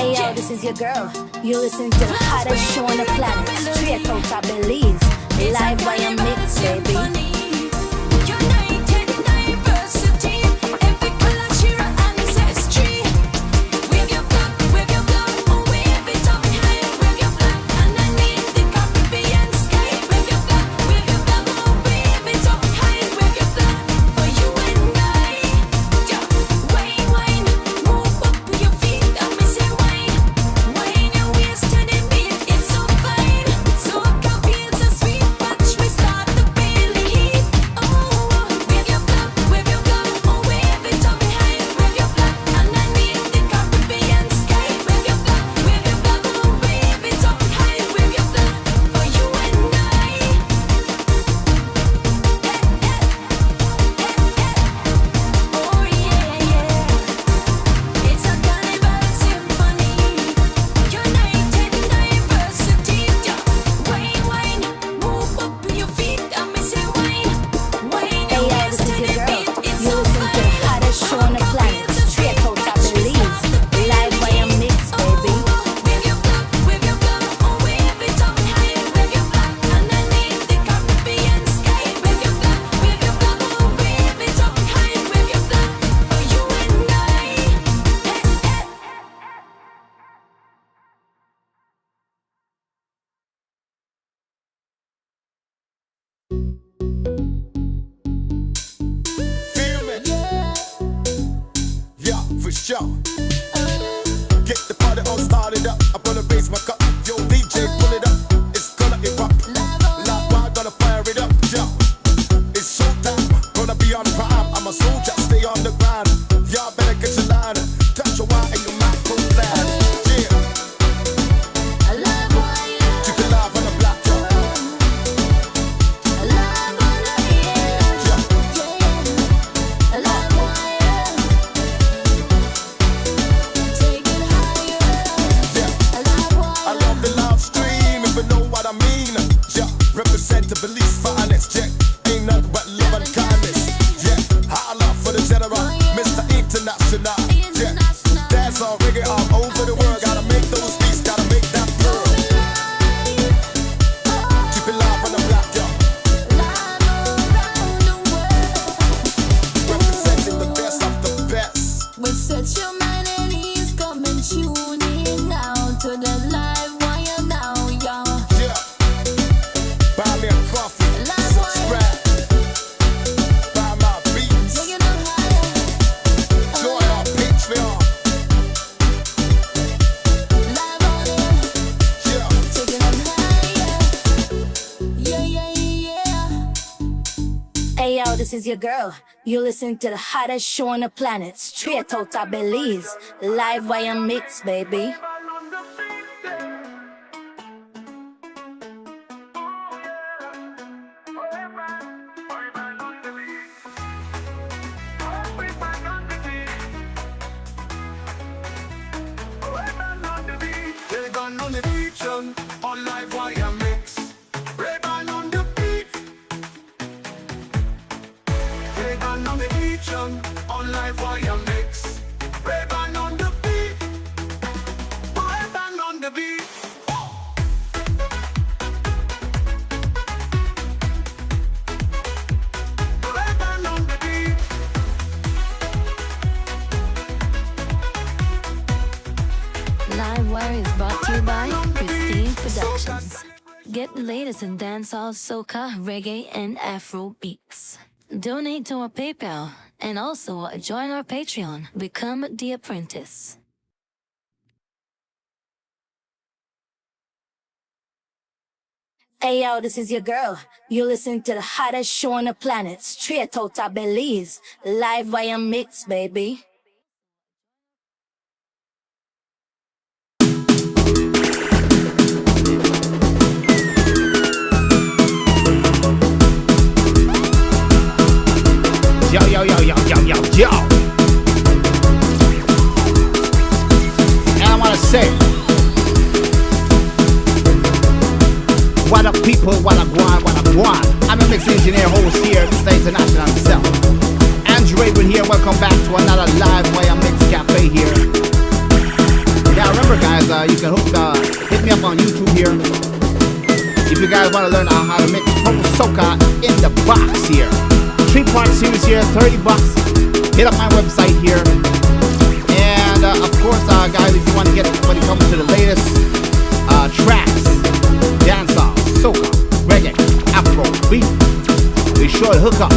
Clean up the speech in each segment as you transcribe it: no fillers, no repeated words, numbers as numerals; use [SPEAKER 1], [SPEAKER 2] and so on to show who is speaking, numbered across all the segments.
[SPEAKER 1] Hey yo, this is your girl. You listen to the hottest show on the planet. Straight out of Belize. Live via mix, baby.
[SPEAKER 2] Yo, get the party all started up. I'm gonna raise my cup. Yo, DJ, pull it up. It's gonna erupt. Love, why gonna fire it up? Yo, it's showtime. Gonna be on prime. I'm a soldier, stay on the grind. Y'all better get your line. Touch your wine and your mouth go blind. Yeah, I love you. Keep it live on the block, yo. I love you. I love you. Represent the beliefs for honest, yeah. Ain't nothing but love and kindness, yeah. High love for the general, Mr. International, yeah. Dance all reggae all over the world. Gotta make those beats, gotta make that pearl. Keep it live on the block, yo. Representing the best of the best.
[SPEAKER 3] We set your mind at ease, come and tune in now to the live wire now, y'all.
[SPEAKER 2] Buy me a coffee, subscribe, buy my beats, join our Patreon.
[SPEAKER 3] Live on it,
[SPEAKER 2] Yeah,
[SPEAKER 3] taking them higher. Yeah.
[SPEAKER 1] Hey yo, this is your girl. You listen to the hottest show on the planet. Straight out of Belize. Live via mix, baby.
[SPEAKER 4] Ray-Ban on the beach, on live wire mix. Ray-Ban on the beat. Ray-Ban on the beach, on live wire mix. Ray-Ban on the beat. Ray-Ban on the beat. Ray-Ban on the beat.
[SPEAKER 3] Live wire is brought to you by Christine Productions. Get the latest in dancehall, soca, reggae, and Afro beats. Donate to our PayPal and also join our Patreon. Become the apprentice.
[SPEAKER 1] Hey yo, this is your girl. You listen to the hottest show on the planet. Straight out of Belize. Live via mix, baby.
[SPEAKER 2] Yo. And I wanna say, what up people, what up one. I'm a mix engineer host here, Mr. International himself. Andrew Raven here, welcome back to another live Wire Mix Cafe here. Now remember
[SPEAKER 5] you can hit me up on YouTube here. If you guys want to learn how to mix pro soca in the box here. 3-part series here, $30. Hit up my website here. And of course, guys, if you want to get when it comes to the latest tracks, dancehall, soca, reggae, afro, beat, be sure to hook up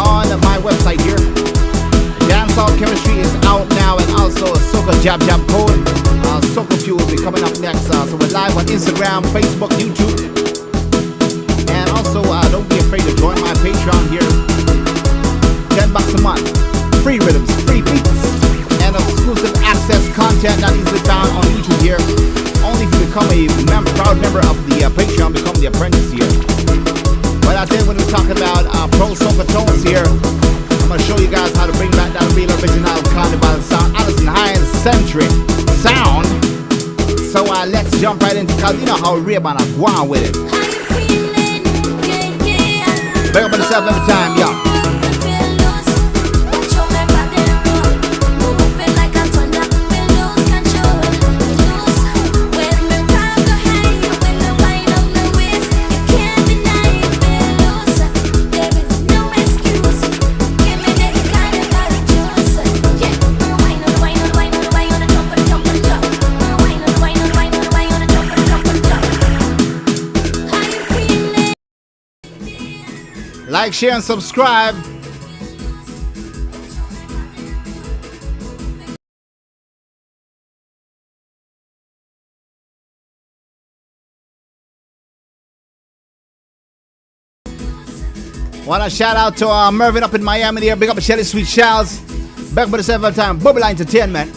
[SPEAKER 5] on my website here. Dancehall Chemistry is out now, and also a Soca Jab Jab Code. Soca Fuel will be coming up next. So we're live on Instagram, Facebook, YouTube. And also, don't be afraid to join my Patreon here. $10 a month. Free rhythms, free beats, and exclusive access content not easily found on YouTube here. Only if you become a proud member of the Patreon, become the apprentice here. But I tell you, when we're talking about pro soca tones here, I'm going to show you guys how to bring back that real original carnival sound, Allison Hines centric sound. So let's jump right into, because you know how Ray-Ban are going with it. Bring up on yourself every time, y'all. Like, share, and subscribe. Want to shout out to Mervin up in Miami there. Big up to Shelly Sweet Shells. Back for the 7th time. Bubble Entertainment.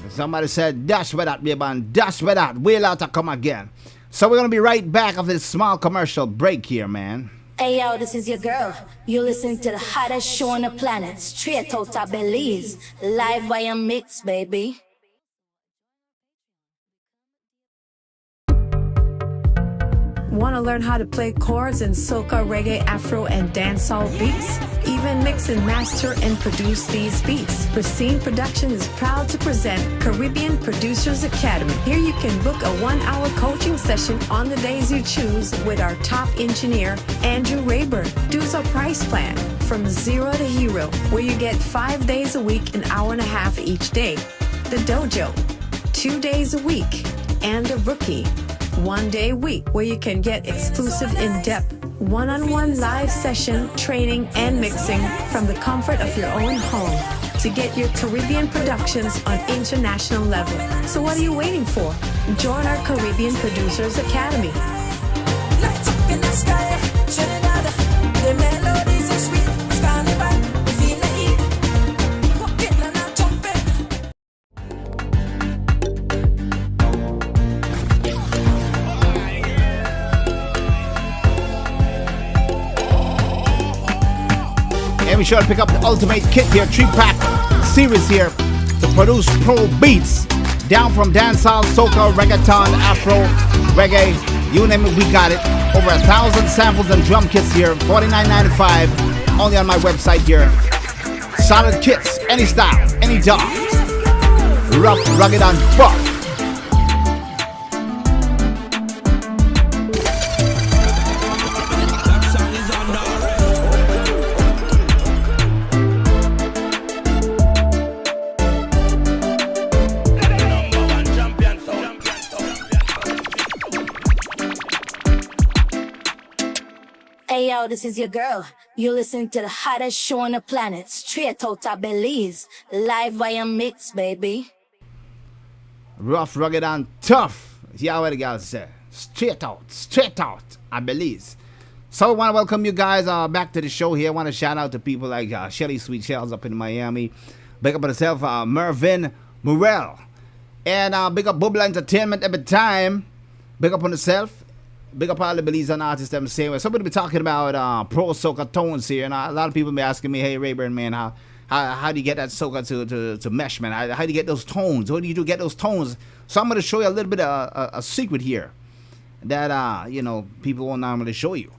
[SPEAKER 5] Somebody said, dash with that, Ray-Ban, dash with that. Wheel out to come again. So we're going to be right back after this small commercial break here, man.
[SPEAKER 1] Hey yo, this is your girl. You listen to the hottest show on the planet, straight out of Belize, live via mix, baby.
[SPEAKER 6] Want to learn how to play chords in soca, reggae, afro, and dancehall beats? Even mix and master and produce these beats. Pristine Production is proud to present Caribbean Producers Academy. Here you can book a 1-hour coaching session on the days you choose with our top engineer, Andrew Rayburn. Dues our price plan from 0 to hero, where you get 5 days a week, an hour and a half each day. The dojo, 2 days a week, and a rookie, 1 day a week, where you can get exclusive in-depth one-on-one live session training and mixing from the comfort of your own home to get your Caribbean productions on international level. So what are you waiting for? Join our Caribbean Producers Academy.
[SPEAKER 7] Lights up in the sky, Trinidad. The melodies are sweet. It's carnival, we feel the heat. Walking and I'm jumping.
[SPEAKER 5] And be sure to pick up the ultimate kit here, 3-pack series here to produce pro beats. Down from dancehall, soca, reggaeton, afro, reggae, you name it, we got it. Over 1,000 samples and drum kits here, $49.95, only on my website here. Solid kits, any style, any dog. Rough, rugged, and buff.
[SPEAKER 1] Hey yo, this is your girl. You listen to the hottest show on the planet, straight out of Belize, live via mix, baby.
[SPEAKER 5] Rough, rugged, and tough. Yeah, what the guys say. Straight out, I believe. So I want to welcome you guys back to the show here. I want to shout out to people like Shelly Sweet Shells up in Miami. Big up on yourself, Mervin Morel. And big up Bubble Entertainment every time. Big up on yourself. Big up all the Belizean artists them the same way. Somebody be talking about pro soca tones here, and a lot of people be asking me, hey Rayburn, man, How do you get that soca to mesh, man? How do you get those tones? What do you do to get those tones? So I'm going to show you a little bit of a secret here that, people won't normally show you.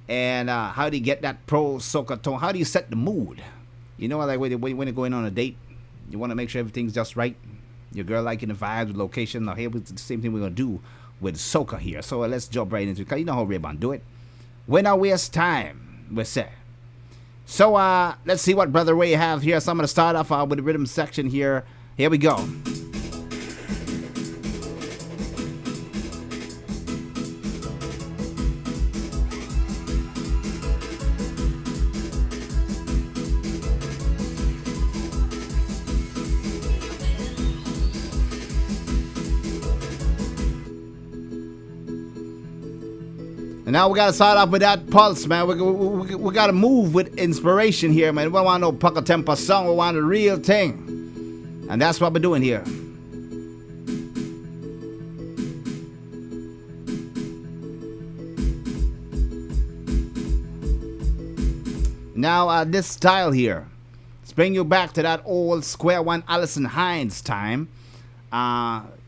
[SPEAKER 5] And how do you get that pro soca tone? How do you set the mood? Like when you're going on a date, you want to make sure everything's just right. Your girl liking the vibes, the location. Now here, it's the same thing we're going to do with soca here. So let's jump right into it, because you know how Ray-Ban do it. When I waste time, we say. So let's see what Brother Ray have here. So I'm going to start off with the rhythm section here. Here we go. And now we got to start off with that pulse, man. We got to move with inspiration here, man. We don't want no pucker tempo song. We want the real thing. And that's what we're doing here. Now, this style here, let's bring you back to that old square one Alison Hines time.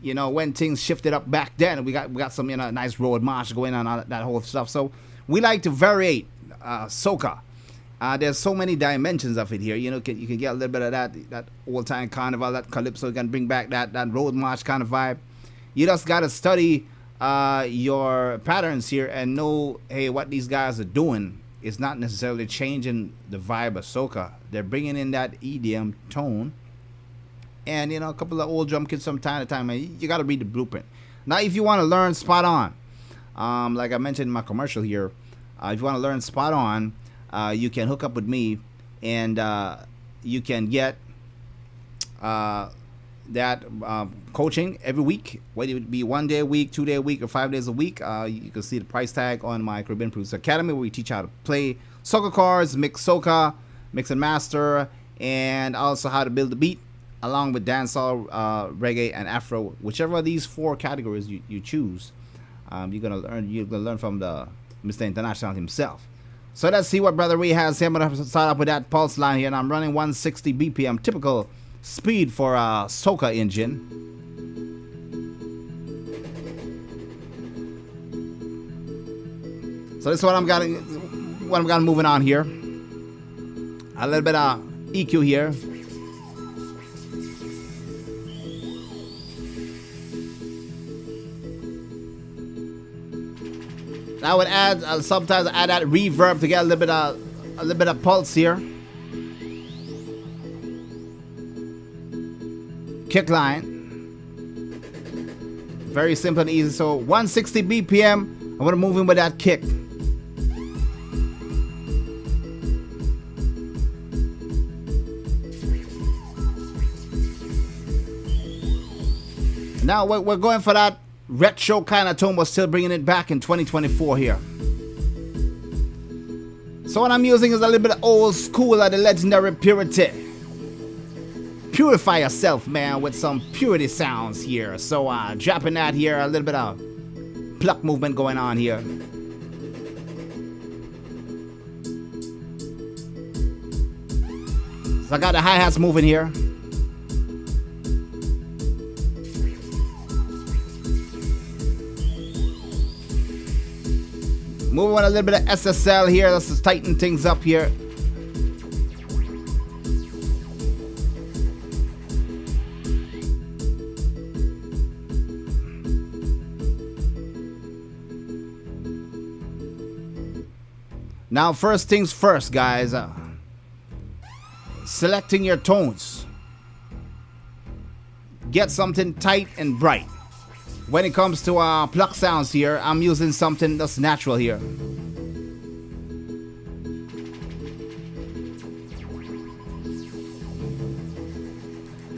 [SPEAKER 5] When things shifted up back then, we got some nice road march going on, all that whole stuff. So we like to variate soca. There's so many dimensions of it here. You can get a little bit of that old time carnival, that calypso. You can bring back that road march kind of vibe. You just gotta study your patterns here and know, hey, what these guys are doing is not necessarily changing the vibe of soca. They're bringing in that EDM tone. And, a couple of old drum kits from time to time, man. You got to read the blueprint. Now, if you want to learn spot on, like I mentioned in my commercial here, if you want to learn spot on, you can hook up with me, and you can get that coaching every week, whether it be 1 day a week, 2 day a week, or 5 days a week. You can see the price tag on my Caribbean Producer Academy, where we teach how to play soca chords, mix soca, mix and master, and also how to build the beat, along with dancehall, reggae, and Afro. Whichever of these 4 categories you choose, you're gonna learn from the Mr. International himself. So let's see what Brother Ray has here. I'm gonna start off with that pulse line here, and I'm running 160 BPM, typical speed for a soca engine. So this is what I'm gonna moving on here. A little bit of EQ here. I would add sometimes add that reverb to get a little bit of pulse here. Kick line, very simple and easy. So 160 BPM. I'm gonna move in with that kick. Now we're going for that retro kind of tone, but still bringing it back in 2024 here. So what I'm using is a little bit of old school of the legendary Purity. Purify yourself, man, with some Purity sounds here. So dropping that here, a little bit of pluck movement going on here. So I got the hi-hats moving here. Moving on a little bit of SSL here. Let's just tighten things up here. Now, first things first, guys. Selecting your tones. Get something tight and bright. When it comes to pluck sounds here, I'm using something that's natural here.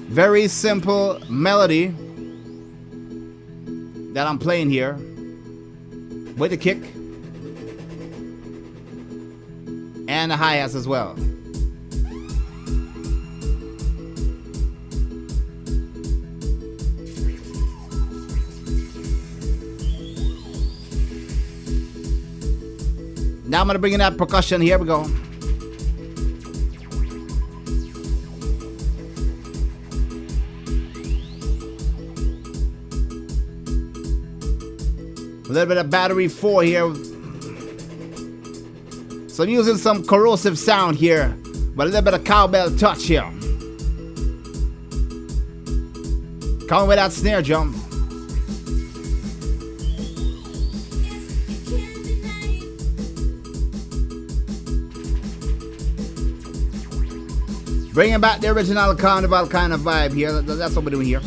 [SPEAKER 5] Very simple melody that I'm playing here with the kick and the hi-hats as well. Now I'm going to bring in that percussion. Here we go. A little bit of battery 4 here. So I'm using some corrosive sound here, but a little bit of cowbell touch here. Coming with that snare drum. Bringing back the original carnival kind of vibe here. That's what we're doing here.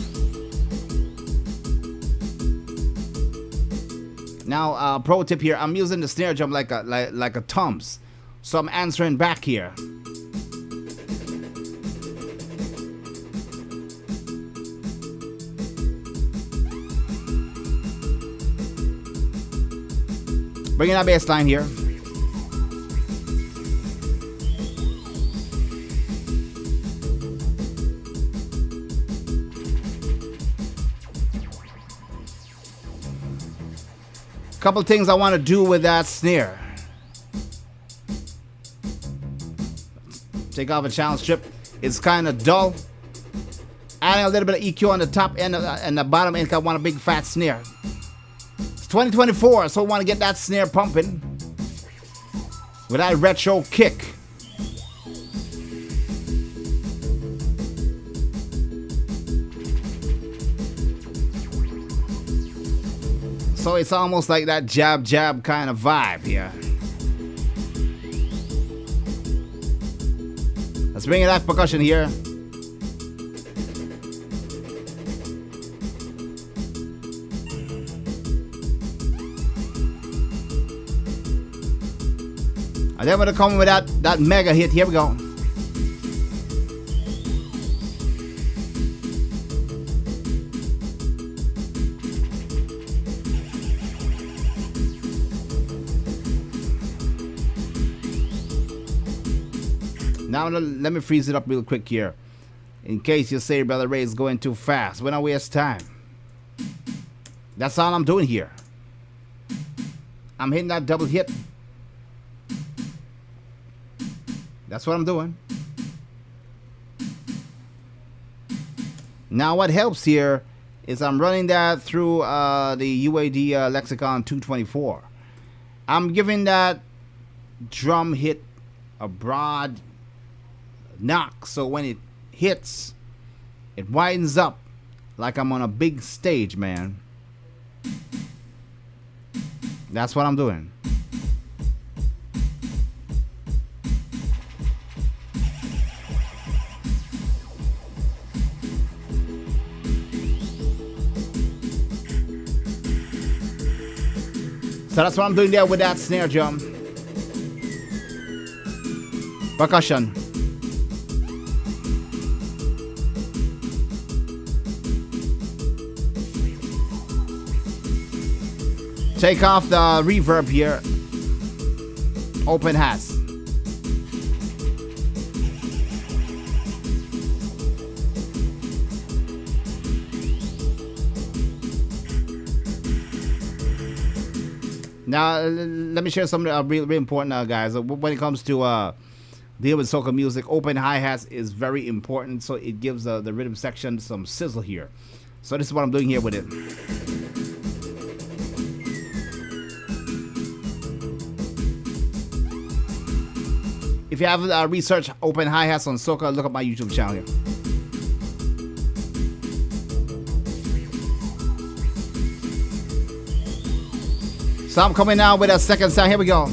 [SPEAKER 5] Now, pro tip here. I'm using the snare drum like a Tom's, so I'm answering back here. Bringing that bass line here. Couple things I want to do with that snare. Take off a channel strip. It's kind of dull. Adding a little bit of EQ on the top end and the bottom end. I want a big fat snare. It's 2024, so I want to get that snare pumping with that retro kick. So it's almost like that jab kind of vibe here. Let's bring in that percussion here. And then we're gonna come with that mega hit. Here we go. Now let me freeze it up real quick here. In case you say Brother Ray is going too fast. We don't waste time. That's all I'm doing here. I'm hitting that double hit. That's what I'm doing. Now what helps here is I'm running that through the UAD Lexicon 224. I'm giving that drum hit a broad knock, so when it hits, it widens up like I'm on a big stage, man. That's what I'm doing. So that's what I'm doing there with that snare drum. Percussion. Take off the reverb here. Open hats. Now, let me share something really important, guys. When it comes to deal with soca music, open hi-hats is very important. So it gives the rhythm section some sizzle here. So this is what I'm doing here with it. If you haven't researched open hi-hats on soca, look up my YouTube channel here. So I'm coming now with a second sound. Here we go.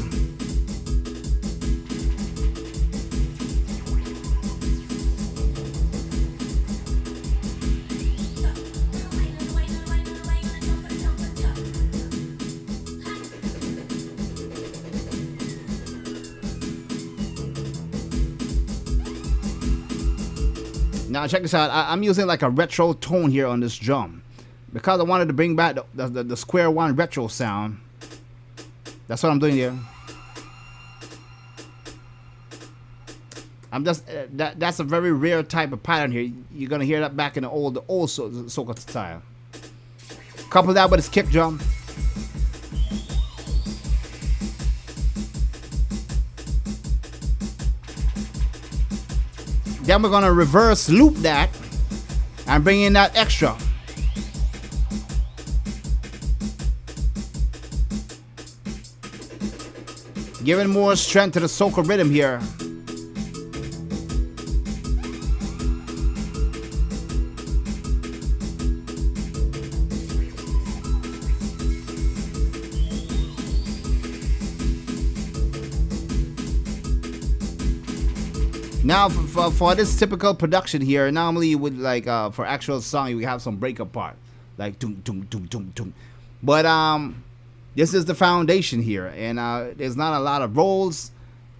[SPEAKER 5] Now check this out. I'm using like a retro tone here on this drum because I wanted to bring back the square one retro sound. That's what I'm doing here. I'm just that's a very rare type of pattern here. You're gonna hear that back in the old soca style. Couple that with his kick drum. Then we're gonna reverse loop that and bring in that extra. Giving more strength to the soca rhythm here. Now, for this typical production here, normally you would like for actual song you would have some breakup part, like tum tum tum tum tum. But this is the foundation here, and there's not a lot of rolls.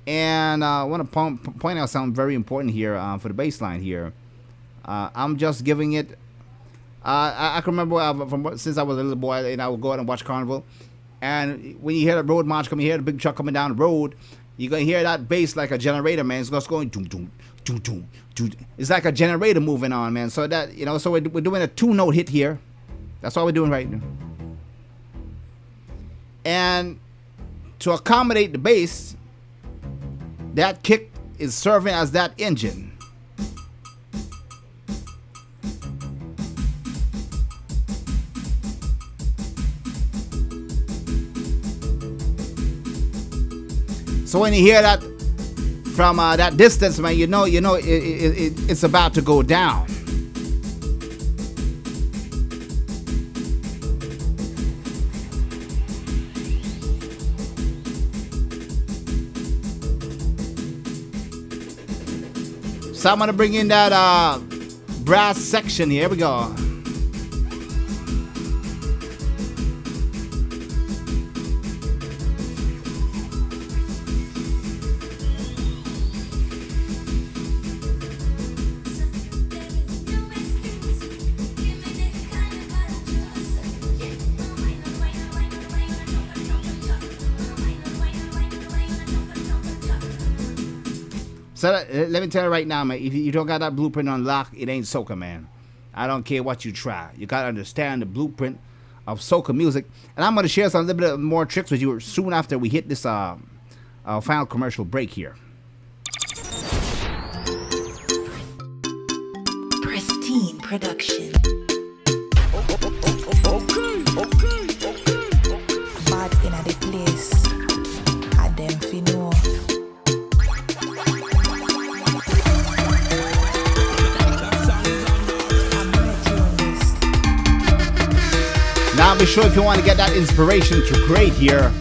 [SPEAKER 5] And I want to point out something very important here for the bass line here. I'm just giving it. I can remember from since I was a little boy, and I would go out and watch Carnival. And when you hear the road march coming, you hear the big truck coming down the road. You're going to hear that bass like a generator, man. It's just going doom, doom, doom, doom, doom. It's like a generator moving on, man. So that, you know, so we're doing a 2-note hit here. That's all we're doing right now. And to accommodate the bass, that kick is serving as that engine. So when you hear that from that distance, man, you know it's about to go down. So I'm gonna bring in that brass section here. Here we go. So let me tell you right now, man, if you don't got that blueprint on lock, it ain't soca, man. I don't care what you try. You got to understand the blueprint of soca music. And I'm going to share some little bit more tricks with you soon after we hit this final commercial break here.
[SPEAKER 8] Pristine production. Bad in the place. I them fi know.
[SPEAKER 5] Now be sure if you want to get that inspiration to create here,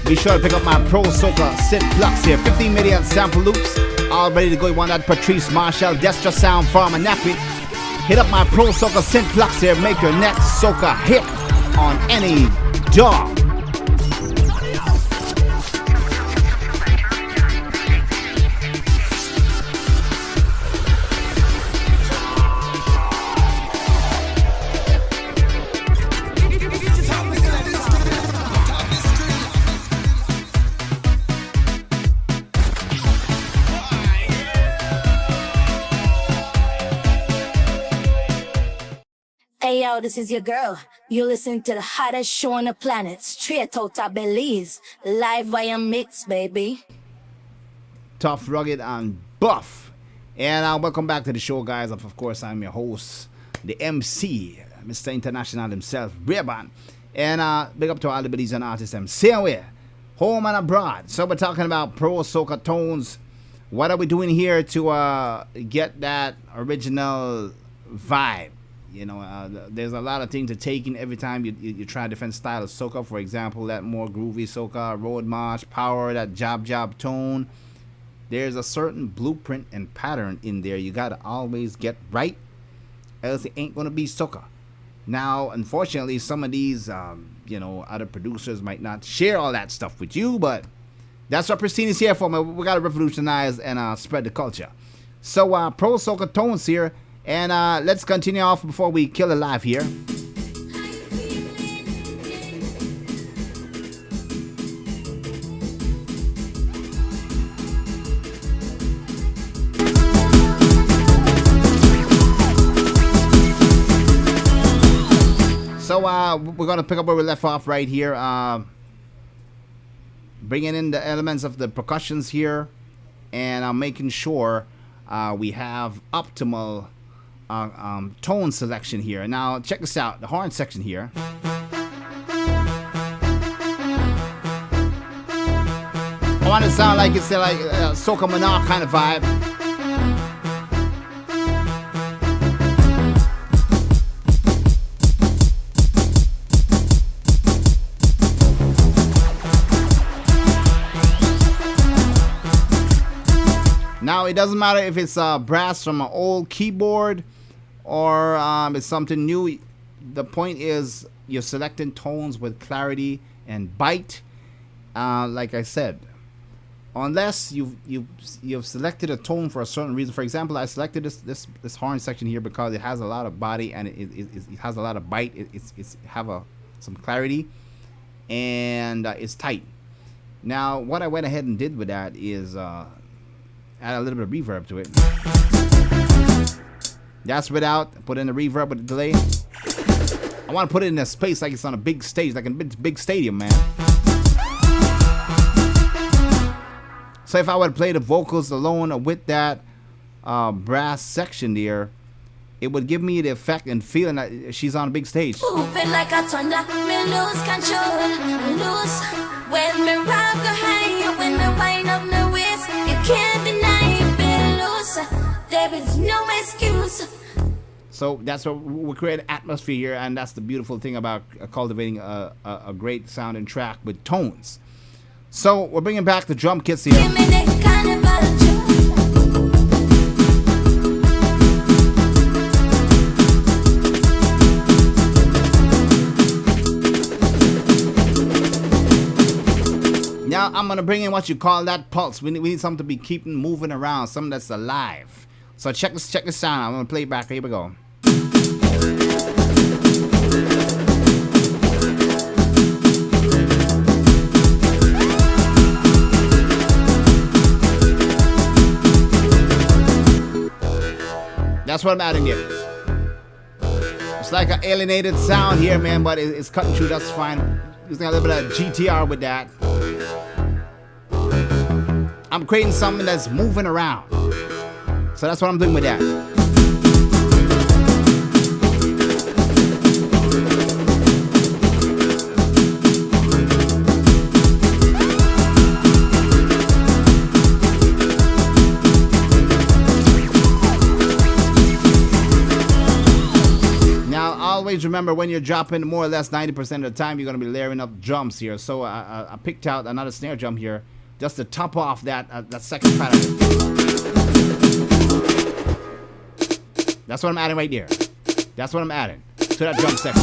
[SPEAKER 5] be sure to pick up my Pro Soca synth plugs here. 15 million sample loops, all ready to go. You want that Patrice Marshall Destra sound from a nappy. Hit up my Pro Soca synth plugs here. Make your next soca hit on any dog.
[SPEAKER 1] Hey yo, this is your girl. You listen to the hottest show on the planet, straight out of Belize, live via mix, baby.
[SPEAKER 5] Tough, rugged, and buff. And welcome back to the show, guys. Of course, I'm your host, the MC, Mr. International himself, Ray-Ban. And big up to all the Belizean artists, same way, home and abroad. So we're talking about Pro Soca tones. What are we doing here to get that original vibe? You know, there's a lot of things to take in every time you try a different style of soca. For example, that more groovy soca, road march, power, that job tone. There's a certain blueprint and pattern in there you gotta always get right, else it ain't gonna be soca. Now, unfortunately, some of these, other producers might not share all that stuff with you, but that's what Pristine is here for, man. We gotta revolutionize and spread the culture. So, Pro Soca tones here. And let's continue off before we kill it live here. So we're going to pick up where we left off right here. Bringing in the elements of the percussions here. And making sure we have optimal tone selection here. Now check this out, the horn section here. want it to sound like it's like a soca monarch kind of vibe. Now it doesn't matter if it's brass from an old keyboard or it's something new. The point is you're selecting tones with clarity and bite. Like I said, unless you've selected a tone for a certain reason. For example, I selected this horn section here because it has a lot of body and it has a lot of bite. It's have some clarity and it's tight. Now what I went ahead and did with that is add a little bit of reverb to it. That's without, put in the reverb with the delay. I want to put it in a space like it's on a big stage, like a big stadium, man. So if I would play the vocals alone with that brass section there, it would give me the effect and feeling that she's on a big stage.
[SPEAKER 1] Moving like a thunder, me lose control, lose. When me rock the high, when me wind up my waist, you can't deny me lose. There is no excuse.
[SPEAKER 5] So that's what we create an atmosphere here, and that's the beautiful thing about cultivating a great sounding track with tones. So we're bringing back the drum kits here.
[SPEAKER 1] Give me the carnival juice.
[SPEAKER 5] Now I'm gonna bring in what you call that pulse. We need something to be keeping moving around, something that's alive. So check this sound. I'm gonna play it back. Here we go. That's what I'm adding here. It's like an alienated sound here, man, but it's cutting through. That's fine. Using a little bit of GTR with that. I'm creating something that's moving around. So that's what I'm doing with that. Now, always remember when you're dropping more or less 90% of the time, you're going to be layering up drums here. So I picked out another snare drum here just to top off that second pattern. That's what I'm adding right there. That's what I'm adding to that drum section.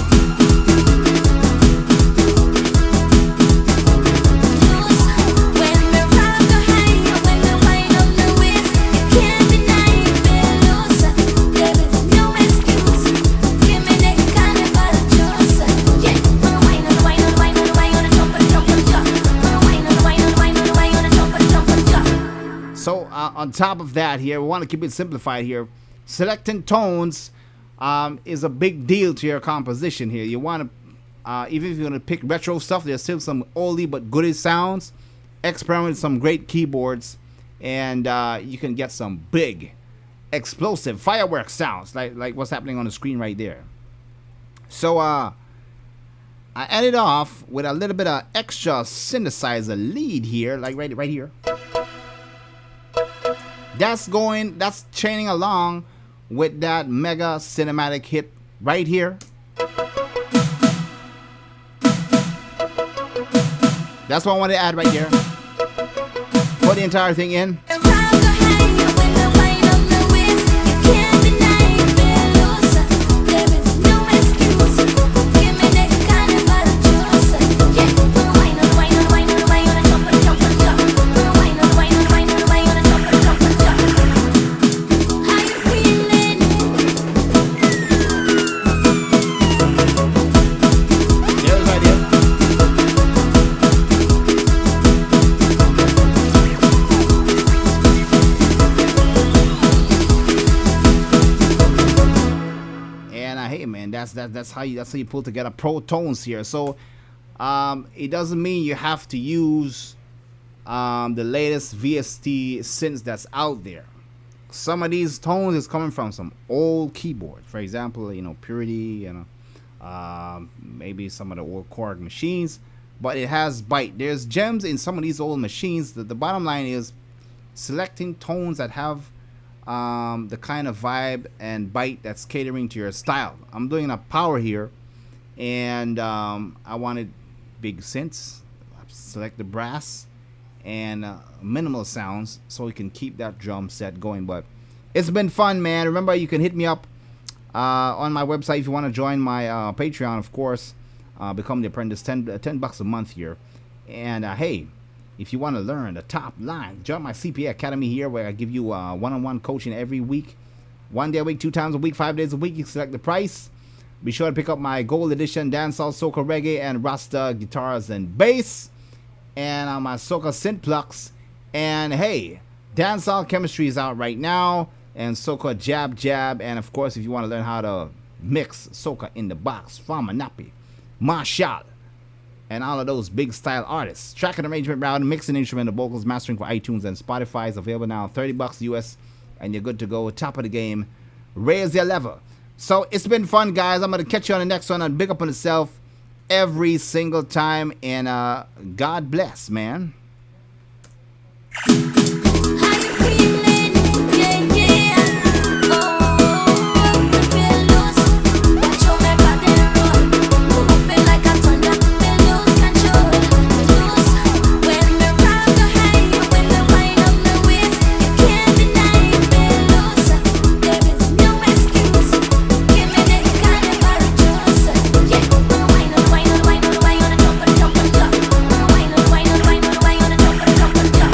[SPEAKER 5] So on top of that here, we want to keep it simplified here. Selecting tones is a big deal to your composition here. You want to, even if you're going to pick retro stuff, there's still some oldie but goodie sounds. Experiment with some great keyboards, and you can get some big, explosive fireworks sounds like what's happening on the screen right there. So I ended off with a little bit of extra synthesizer lead here, like right here. That's chaining along with that mega cinematic hit right here. That's what I want to add right there. Put the entire thing in. That's how you pull together pro tones here. So it doesn't mean you have to use the latest VST synths that's out there. Some of these tones is coming from some old keyboard. For example, Purity, maybe some of the old Korg machines. but it has bite. There's gems in some of these old machines. The bottom line is selecting tones that have the kind of vibe and bite that's catering to your style. I'm doing a power here, and I wanted big synths. Select the brass and minimal sounds so we can keep that drum set going. But it's been fun, man. Remember, you can hit me up on my website if you want to join my Patreon, of course. Become the apprentice, $10 a month here. And hey, if you want to learn the top line, join my CPA Academy here, where I give you one-on-one coaching every week, 1 day a week, 2 times a week, 5 days a week. You select the price. Be sure to pick up my gold edition dancehall, soca, reggae, and rasta guitars and bass, and my soca synth plucks. And hey, dancehall chemistry is out right now, and soca jab jab. And of course, if you want to learn how to mix soca in the box, Fama Napi, Marshall, and all of those big style artists. Track and arrangement, routing, mixing instrument, vocals, mastering for iTunes and Spotify is available now. $30 US, and you're good to go. Top of the game. Raise your level. So it's been fun, guys. I'm gonna catch you on the next one, and big up on yourself every single time. And God bless, man.
[SPEAKER 1] How you feeling? Yeah, yeah. Oh, you feel loose. Watch your back out there roll. Moving like a thunder. Feel lose control. Loose. When we rock the high, when we wind up the waist, you can't deny you feel loose. There is no excuse. Give me that carnival juice. Yeah, wanna wind on, wind on, wind on, wind on, jump and jump and jump. Wanna wind on, wind on, wind on, wind on, jump and jump and jump.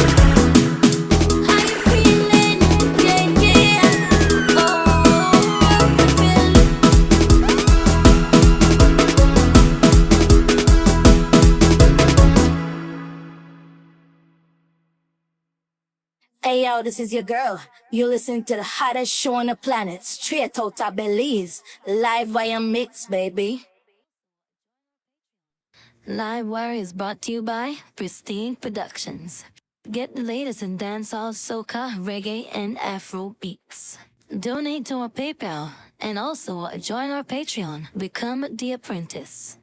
[SPEAKER 1] How you feeling? Yeah, yeah. Oh, you feel. Hey yo, this is your girl. You listen to the hottest show on the planet, straight out of Belize, live via mix, baby.
[SPEAKER 3] Live Wire is brought to you by Pristine Productions. Get the latest in dancehall, soca, reggae, and Afro beats. Donate to our PayPal and also join our Patreon. Become the apprentice.